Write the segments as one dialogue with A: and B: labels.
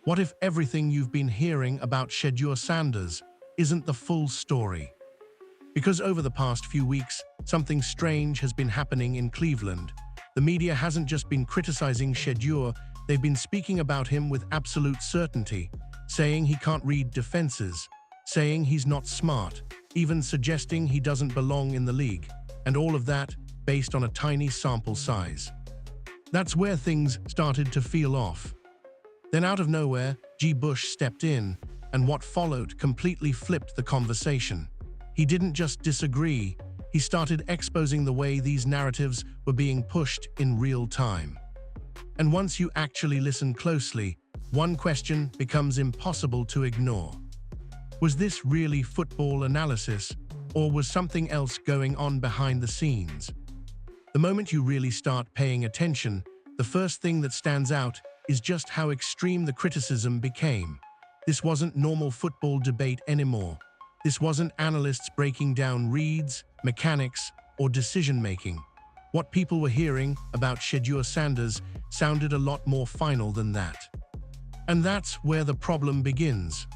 A: What if everything you've been hearing about Shedeur Sanders isn't the full story? Because over the past few weeks, something strange has been happening in Cleveland. The media hasn't just been criticizing Shedeur, they've been speaking about him with absolute certainty, saying he can't read defenses, saying he's not smart, even suggesting he doesn't belong in the league, and all of that based on a tiny sample size. That's where things started to feel off. Then out of nowhere, Bush stepped in, and what followed completely flipped the conversation. He didn't just disagree, he started exposing the way these narratives were being pushed in real time. And once you actually listen closely, one question becomes impossible to ignore. Was this really football analysis, or was something else going on behind the scenes? The moment you really start paying attention, the first thing that stands out is just how extreme the criticism became. This wasn't normal football debate anymore. This wasn't analysts breaking down reads, mechanics, or decision-making. What people were hearing about Shedeur Sanders sounded a lot more final than that. And that's where the problem begins.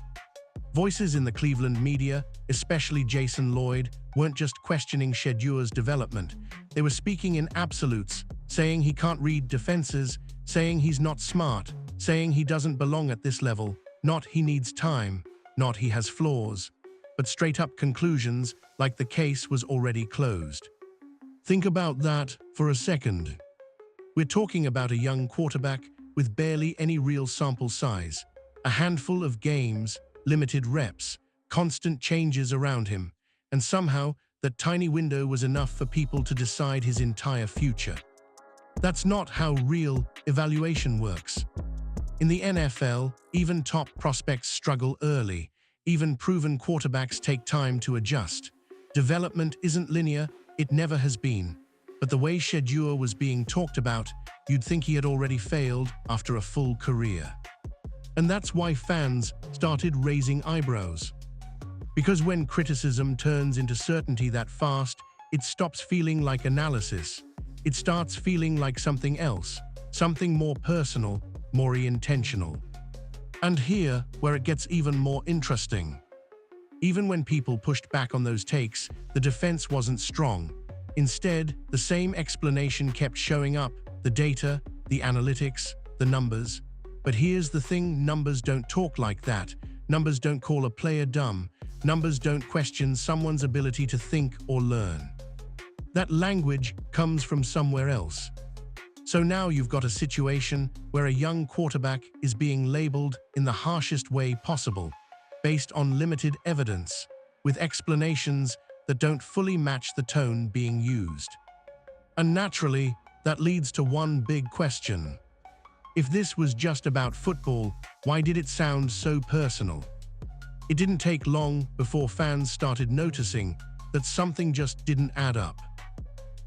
A: Voices in the Cleveland media, especially Jason Lloyd, weren't just questioning Shedeur's development. They were speaking in absolutes, saying he can't read defenses, saying he's not smart, saying he doesn't belong at this level, not he needs time, not he has flaws, but straight-up conclusions like the case was already closed. Think about that for a second. We're talking about a young quarterback with barely any real sample size, a handful of games, limited reps, constant changes around him, and somehow that tiny window was enough for people to decide his entire future. That's not how real evaluation works. In the NFL, even top prospects struggle early. Even proven quarterbacks take time to adjust. Development isn't linear, it never has been. But the way Shedeur was being talked about, you'd think he had already failed after a full career. And that's why fans started raising eyebrows. Because when criticism turns into certainty that fast, it stops feeling like analysis. It starts feeling like something else, something more personal, more intentional. And here, where it gets even more interesting. Even when people pushed back on those takes, the defense wasn't strong. Instead, the same explanation kept showing up: the data, the analytics, the numbers. But here's the thing: numbers don't talk like that. Numbers don't call a player dumb. Numbers don't question someone's ability to think or learn. That language comes from somewhere else. So now you've got a situation where a young quarterback is being labeled in the harshest way possible, based on limited evidence, with explanations that don't fully match the tone being used. And naturally, that leads to one big question. If this was just about football, why did it sound so personal? It didn't take long before fans started noticing that something just didn't add up.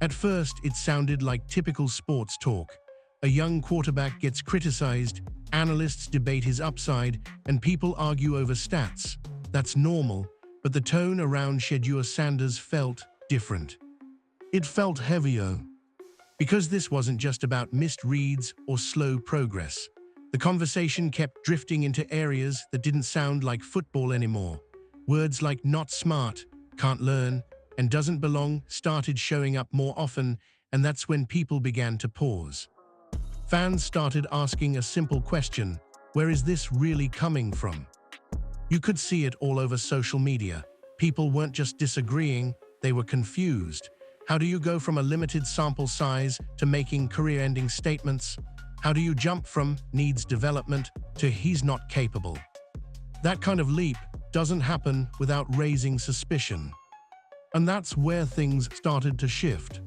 A: At first, it sounded like typical sports talk. A young quarterback gets criticized, analysts debate his upside, and people argue over stats. That's normal, but the tone around Shedeur Sanders felt different. It felt heavier. Because this wasn't just about missed reads or slow progress. The conversation kept drifting into areas that didn't sound like football anymore. Words like not smart, can't learn, and doesn't belong started showing up more often, and that's when people began to pause. Fans started asking a simple question: where is this really coming from? You could see it all over social media. People weren't just disagreeing, they were confused. How do you go from a limited sample size to making career-ending statements? How do you jump from needs development to he's not capable? That kind of leap doesn't happen without raising suspicion. And that's where things started to shift.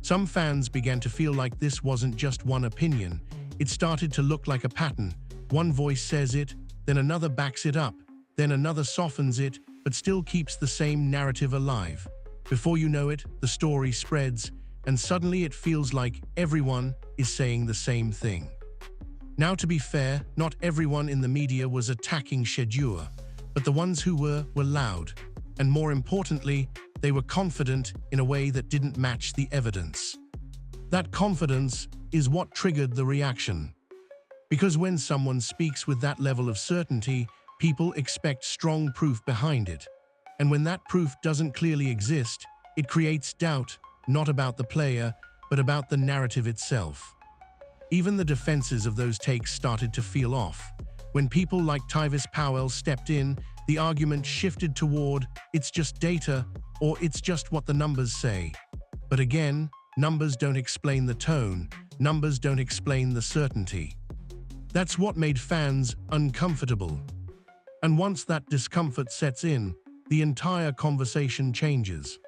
A: Some fans began to feel like this wasn't just one opinion. It started to look like a pattern. One voice says it, then another backs it up, then another softens it, but still keeps the same narrative alive. Before you know it, the story spreads, and suddenly it feels like everyone is saying the same thing. Now, to be fair, not everyone in the media was attacking Shedeur, but the ones who were loud. And more importantly, they were confident in a way that didn't match the evidence. That confidence is what triggered the reaction. Because when someone speaks with that level of certainty, people expect strong proof behind it. And when that proof doesn't clearly exist, it creates doubt, not about the player, but about the narrative itself. Even the defenses of those takes started to feel off. When people like Tyvis Powell stepped in, the argument shifted toward, it's just data, or it's just what the numbers say. But again, numbers don't explain the tone, numbers don't explain the certainty. That's what made fans uncomfortable. And once that discomfort sets in, the entire conversation changes.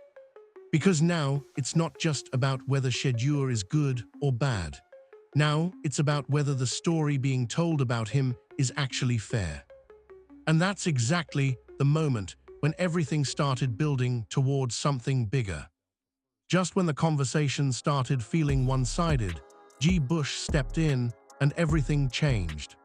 A: Because now, it's not just about whether Shedeur is good or bad. Now, it's about whether the story being told about him is actually fair. And that's exactly the moment when everything started building towards something bigger. Just when the conversation started feeling one-sided, G. Bush stepped in and everything changed.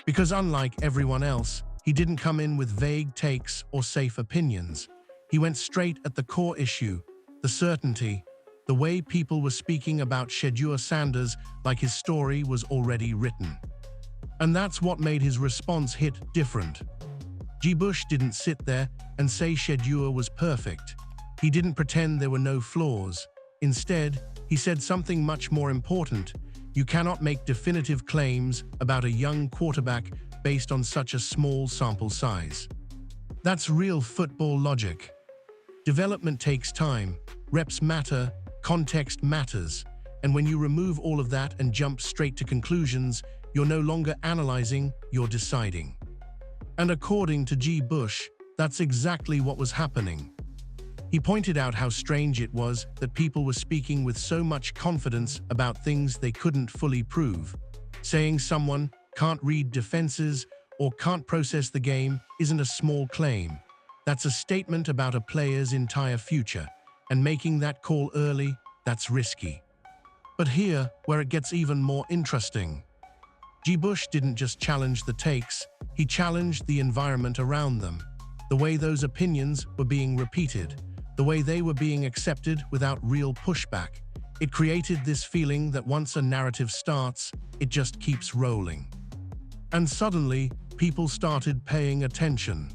A: Because unlike everyone else, he didn't come in with vague takes or safe opinions. He went straight at the core issue, the certainty, the way people were speaking about Shedeur Sanders like his story was already written. And that's what made his response hit different. G. Bush didn't sit there and say Shedeur was perfect. He didn't pretend there were no flaws. Instead, he said something much more important. You cannot make definitive claims about a young quarterback based on such a small sample size. That's real football logic. Development takes time, reps matter, context matters, and when you remove all of that and jump straight to conclusions, you're no longer analyzing, you're deciding. And according to G. Bush, that's exactly what was happening. He pointed out how strange it was that people were speaking with so much confidence about things they couldn't fully prove. Saying someone can't read defenses or can't process the game isn't a small claim. That's a statement about a player's entire future, and making that call early, that's risky. But here, where it gets even more interesting. G. Bush didn't just challenge the takes, he challenged the environment around them. The way those opinions were being repeated, the way they were being accepted without real pushback. It created this feeling that once a narrative starts, it just keeps rolling. And suddenly, people started paying attention.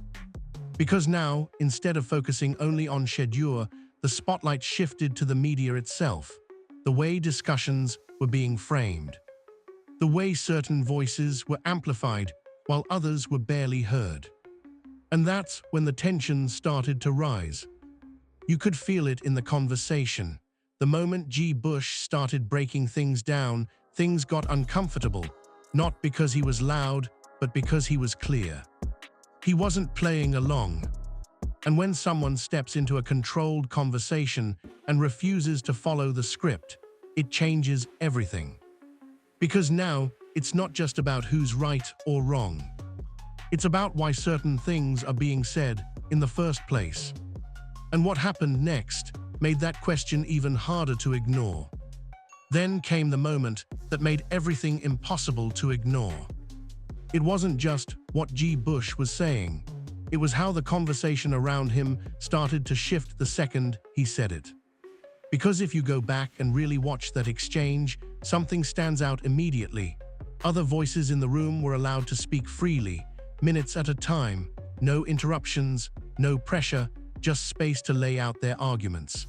A: Because now, instead of focusing only on Shedeur, the spotlight shifted to the media itself, the way discussions were being framed, the way certain voices were amplified while others were barely heard. And that's when the tension started to rise. You could feel it in the conversation. The moment G. Bush started breaking things down, things got uncomfortable, not because he was loud, but because he was clear. He wasn't playing along. And when someone steps into a controlled conversation and refuses to follow the script, it changes everything. Because now, it's not just about who's right or wrong. It's about why certain things are being said in the first place. And what happened next made that question even harder to ignore. Then came the moment that made everything impossible to ignore. It wasn't just what G. Bush was saying. It was how the conversation around him started to shift the second he said it. Because if you go back and really watch that exchange, something stands out immediately. Other voices in the room were allowed to speak freely, minutes at a time, no interruptions, no pressure, just space to lay out their arguments.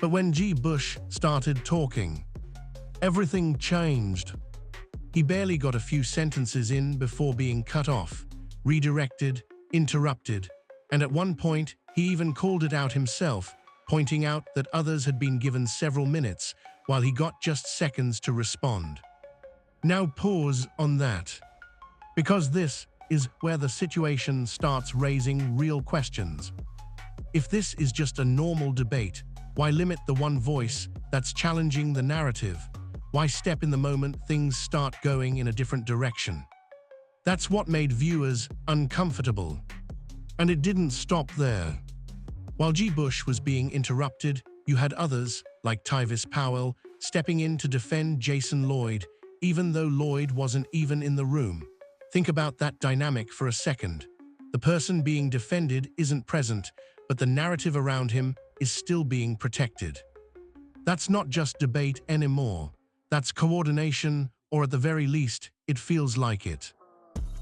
A: But when G. Bush started talking, everything changed. He barely got a few sentences in before being cut off, redirected, interrupted, and at one point, he even called it out himself, pointing out that others had been given several minutes while he got just seconds to respond. Now pause on that, because this is where the situation starts raising real questions. If this is just a normal debate, why limit the one voice that's challenging the narrative? Why step in the moment things start going in a different direction? That's what made viewers uncomfortable. And it didn't stop there. While G. Bush was being interrupted, you had others, like Tyvis Powell, stepping in to defend Jason Lloyd, even though Lloyd wasn't even in the room. Think about that dynamic for a second. The person being defended isn't present, but the narrative around him is still being protected. That's not just debate anymore. That's coordination, or at the very least, it feels like it.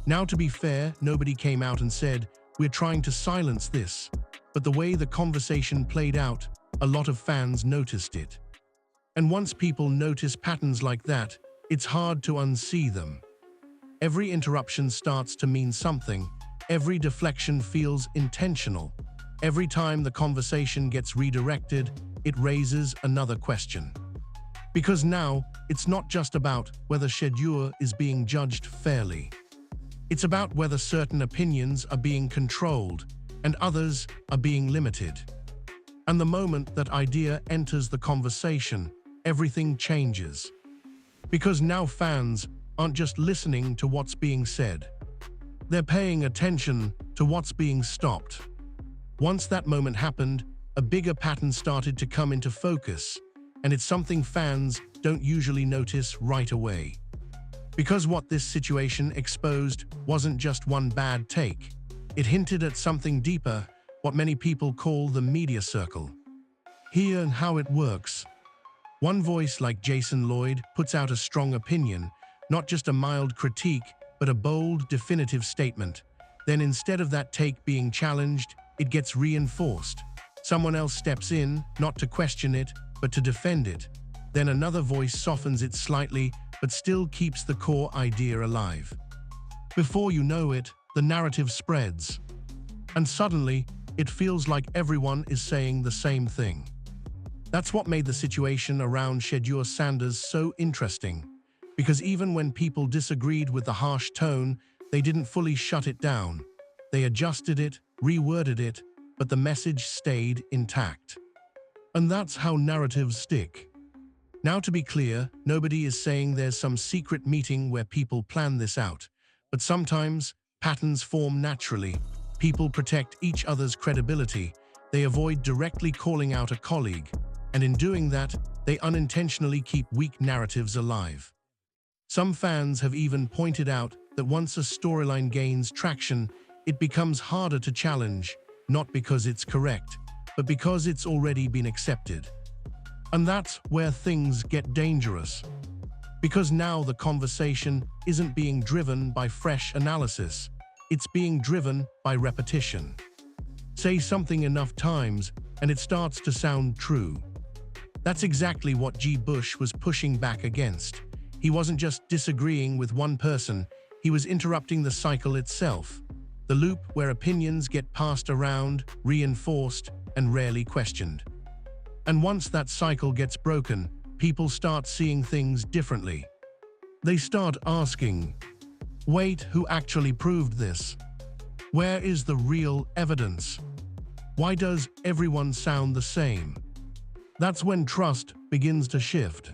A: Now, to be fair, nobody came out and said, "We're trying to silence this." But the way the conversation played out, a lot of fans noticed it. And once people notice patterns like that, it's hard to unsee them. Every interruption starts to mean something. Every deflection feels intentional. Every time the conversation gets redirected, it raises another question. Because now, it's not just about whether Shedeur is being judged fairly. It's about whether certain opinions are being controlled and others are being limited. And the moment that idea enters the conversation, everything changes. Because now fans aren't just listening to what's being said. They're paying attention to what's being stopped. Once that moment happened, a bigger pattern started to come into focus, and it's something fans don't usually notice right away. Because what this situation exposed wasn't just one bad take. It hinted at something deeper, what many people call the media circle. Here and how it works. One voice like Jason Lloyd puts out a strong opinion, not just a mild critique, but a bold, definitive statement. Then instead of that take being challenged, it gets reinforced. Someone else steps in, not to question it, but to defend it. Then another voice softens it slightly, but still keeps the core idea alive. Before you know it, the narrative spreads. And suddenly, it feels like everyone is saying the same thing. That's what made the situation around Shedeur Sanders so interesting. Because even when people disagreed with the harsh tone, they didn't fully shut it down. They adjusted it, reworded it, but the message stayed intact. And that's how narratives stick. Now, to be clear, nobody is saying there's some secret meeting where people plan this out. But sometimes, patterns form naturally. People protect each other's credibility. They avoid directly calling out a colleague. And in doing that, they unintentionally keep weak narratives alive. Some fans have even pointed out that once a storyline gains traction, it becomes harder to challenge, not because it's correct, but because it's already been accepted. And that's where things get dangerous. Because now the conversation isn't being driven by fresh analysis, it's being driven by repetition. Say something enough times, and it starts to sound true. That's exactly what G. Bush was pushing back against. He wasn't just disagreeing with one person, he was interrupting the cycle itself. The loop where opinions get passed around, reinforced, and rarely questioned. And once that cycle gets broken, people start seeing things differently. They start asking, wait, who actually proved this? Where is the real evidence? Why does everyone sound the same? That's when trust begins to shift.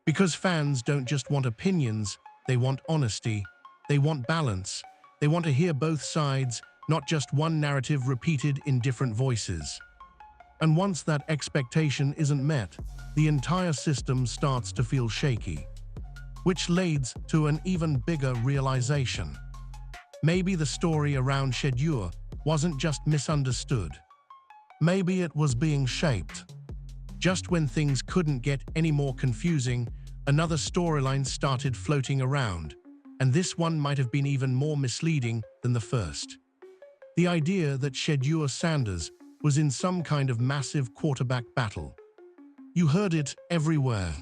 A: Because fans don't just want opinions, they want honesty, they want balance, they want to hear both sides, not just one narrative repeated in different voices. And once that expectation isn't met, the entire system starts to feel shaky. Which leads to an even bigger realization. Maybe the story around Shedeur wasn't just misunderstood. Maybe it was being shaped. Just when things couldn't get any more confusing, another storyline started floating around, and this one might have been even more misleading than the first. The idea that Shedeur Sanders was in some kind of massive quarterback battle. You heard it everywhere.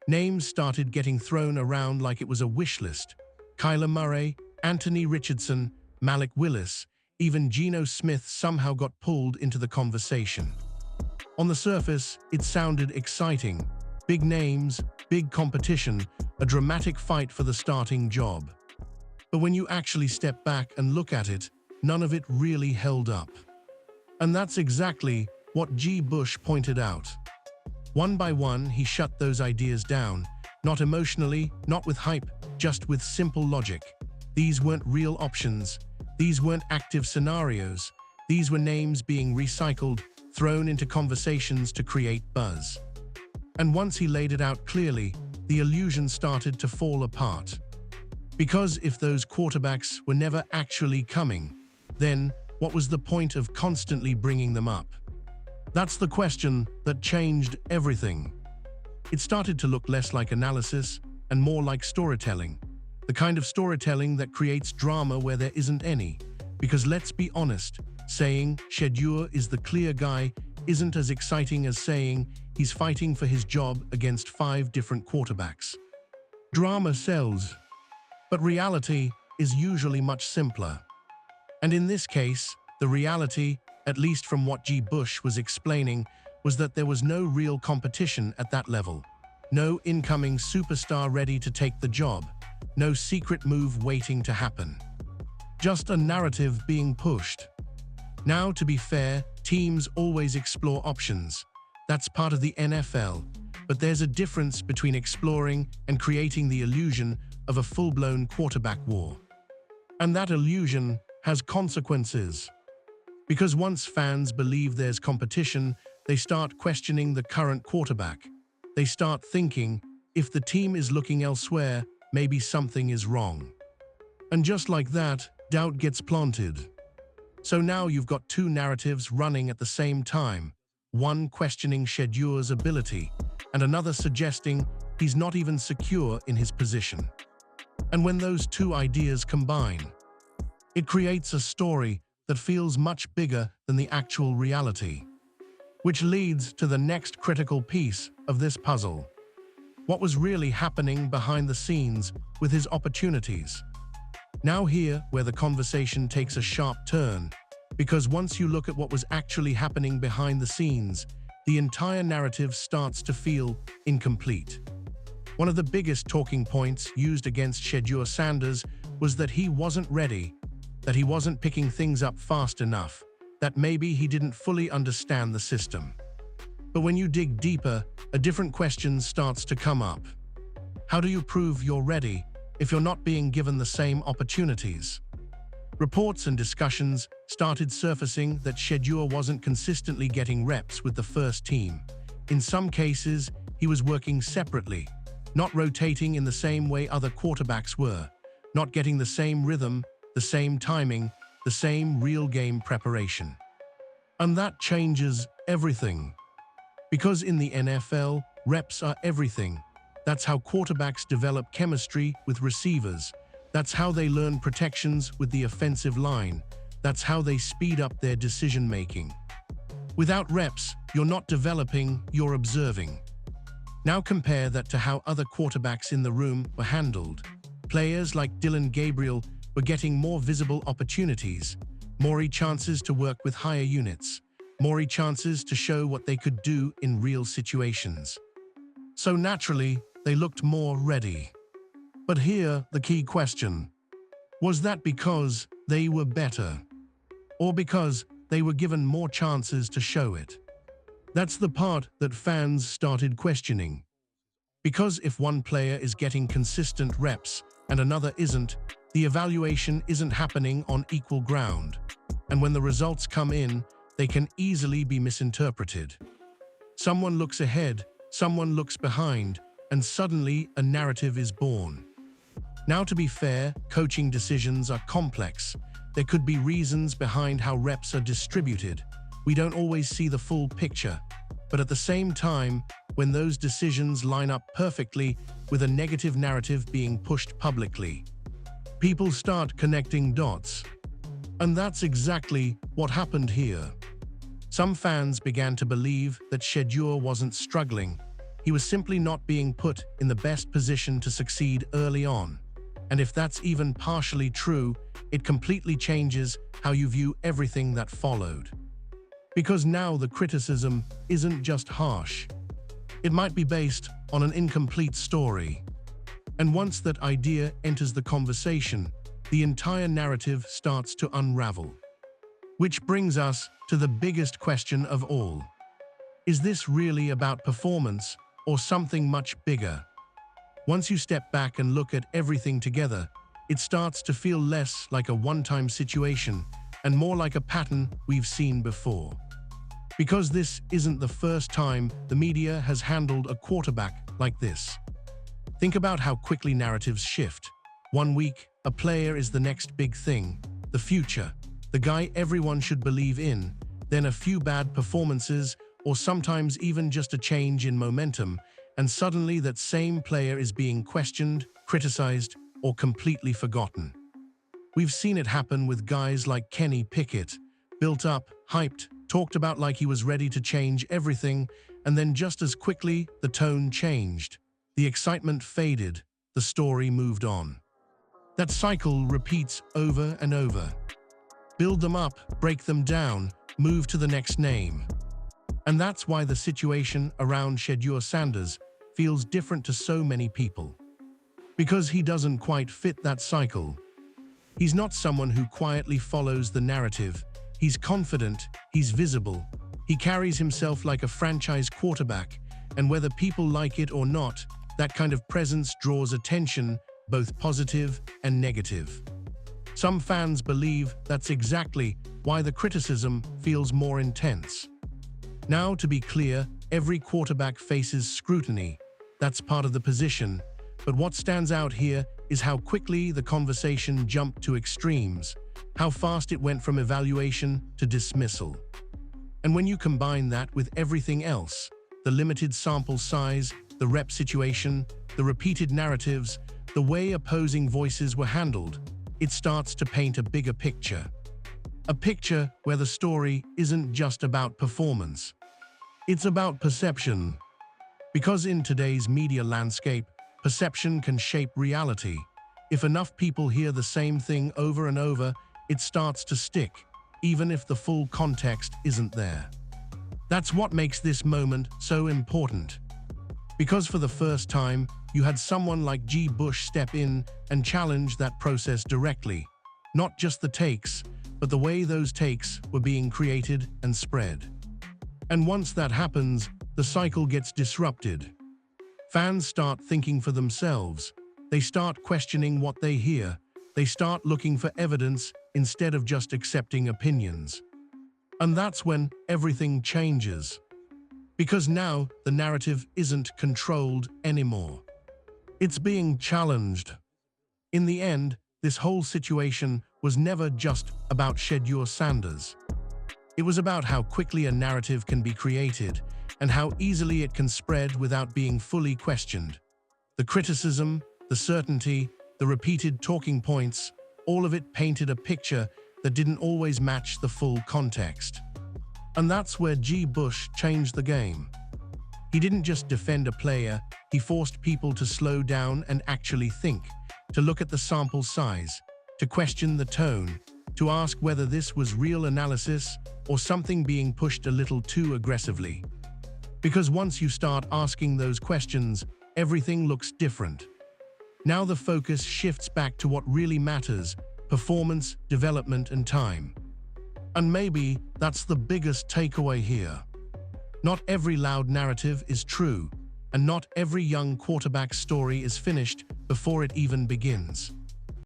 A: Names started getting thrown around like it was a wish list. Kyler Murray, Anthony Richardson, Malik Willis, even Geno Smith somehow got pulled into the conversation. On the surface, it sounded exciting. Big names, big competition, a dramatic fight for the starting job. But when you actually step back and look at it, none of it really held up. And that's exactly what G. Bush pointed out. One by one, he shut those ideas down, not emotionally, not with hype, just with simple logic. These weren't real options. These weren't active scenarios. These were names being recycled, thrown into conversations to create buzz. And once he laid it out clearly, the illusion started to fall apart. Because if those quarterbacks were never actually coming, then what was the point of constantly bringing them up? That's the question that changed everything. It started to look less like analysis and more like storytelling. The kind of storytelling that creates drama where there isn't any. Because let's be honest, saying Shedeur is the clear guy isn't as exciting as saying he's fighting for his job against 5 different quarterbacks. Drama sells, but reality is usually much simpler. And in this case, the reality, at least from what Garrett Bush was explaining, was that there was no real competition at that level. No incoming superstar ready to take the job. No secret move waiting to happen. Just a narrative being pushed. Now, to be fair, teams always explore options. That's part of the NFL. But there's a difference between exploring and creating the illusion of a full-blown quarterback war. And that illusion has consequences. Because once fans believe there's competition, they start questioning the current quarterback. They start thinking, if the team is looking elsewhere, maybe something is wrong. And just like that, doubt gets planted. So now you've got 2 narratives running at the same time, one questioning Shedeur's ability, and another suggesting he's not even secure in his position. And when those 2 ideas combine, it creates a story that feels much bigger than the actual reality. Which leads to the next critical piece of this puzzle. What was really happening behind the scenes with his opportunities? Now here, where the conversation takes a sharp turn, because once you look at what was actually happening behind the scenes, the entire narrative starts to feel incomplete. One of the biggest talking points used against Shedeur Sanders was that he wasn't ready, that he wasn't picking things up fast enough, that maybe he didn't fully understand the system. But when you dig deeper, a different question starts to come up. How do you prove you're ready if you're not being given the same opportunities? Reports and discussions started surfacing that Shedeur wasn't consistently getting reps with the first team. In some cases, he was working separately, not rotating in the same way other quarterbacks were, not getting the same rhythm, the same timing, the same real game preparation. And that changes everything. Because in the NFL, reps are everything. That's how quarterbacks develop chemistry with receivers. That's how they learn protections with the offensive line. That's how they speed up their decision-making. Without reps, you're not developing, you're observing. Now compare that to how other quarterbacks in the room were handled. Players like Dylan Gabriel were getting more visible opportunities, more chances to work with higher units, more chances to show what they could do in real situations. So naturally, they looked more ready. But here, the key question. Was that because they were better? Or because they were given more chances to show it? That's the part that fans started questioning. Because if one player is getting consistent reps and another isn't, the evaluation isn't happening on equal ground. And when the results come in, they can easily be misinterpreted. Someone looks ahead, someone looks behind, and suddenly a narrative is born. Now, to be fair, coaching decisions are complex. There could be reasons behind how reps are distributed. We don't always see the full picture. But at the same time, when those decisions line up perfectly with a negative narrative being pushed publicly, people start connecting dots. And that's exactly what happened here. Some fans began to believe that Shedeur wasn't struggling. He was simply not being put in the best position to succeed early on. And if that's even partially true, it completely changes how you view everything that followed. Because now the criticism isn't just harsh. It might be based on an incomplete story. And once that idea enters the conversation, the entire narrative starts to unravel. Which brings us to the biggest question of all. Is this really about performance or something much bigger? Once you step back and look at everything together, it starts to feel less like a one-time situation and more like a pattern we've seen before. Because this isn't the first time the media has handled a quarterback like this. Think about how quickly narratives shift. One week, a player is the next big thing, the future, the guy everyone should believe in. Then a few bad performances, or sometimes even just a change in momentum, and suddenly that same player is being questioned, criticized, or completely forgotten. We've seen it happen with guys like Kenny Pickett, built up, hyped, talked about like he was ready to change everything, and then just as quickly, the tone changed. The excitement faded, the story moved on. That cycle repeats over and over. Build them up, break them down, move to the next name. And that's why the situation around Shedeur Sanders feels different to so many people. Because he doesn't quite fit that cycle. He's not someone who quietly follows the narrative. He's confident, he's visible. He carries himself like a franchise quarterback, and whether people like it or not, that kind of presence draws attention, both positive and negative. Some fans believe that's exactly why the criticism feels more intense. Now, to be clear, every quarterback faces scrutiny. That's part of the position. But what stands out here is how quickly the conversation jumped to extremes, how fast it went from evaluation to dismissal. And when you combine that with everything else, the limited sample size, the rep situation, the repeated narratives, the way opposing voices were handled, it starts to paint a bigger picture. A picture where the story isn't just about performance. It's about perception. Because in today's media landscape, perception can shape reality. If enough people hear the same thing over and over, it starts to stick, even if the full context isn't there. That's what makes this moment so important. Because for the first time, you had someone like Garrett Bush step in and challenge that process directly. Not just the takes, but the way those takes were being created and spread. And once that happens, the cycle gets disrupted. Fans start thinking for themselves. They start questioning what they hear. They start looking for evidence instead of just accepting opinions. And that's when everything changes. Because now the narrative isn't controlled anymore. It's being challenged. In the end, this whole situation was never just about Shedeur Sanders. It was about how quickly a narrative can be created and how easily it can spread without being fully questioned. The criticism, the certainty, the repeated talking points, all of it painted a picture that didn't always match the full context. And that's where Garrett Bush changed the game. He didn't just defend a player, he forced people to slow down and actually think, to look at the sample size, to question the tone, to ask whether this was real analysis or something being pushed a little too aggressively. Because once you start asking those questions, everything looks different. Now the focus shifts back to what really matters: performance, development, and time. And maybe that's the biggest takeaway here. Not every loud narrative is true, and not every young quarterback's story is finished before it even begins.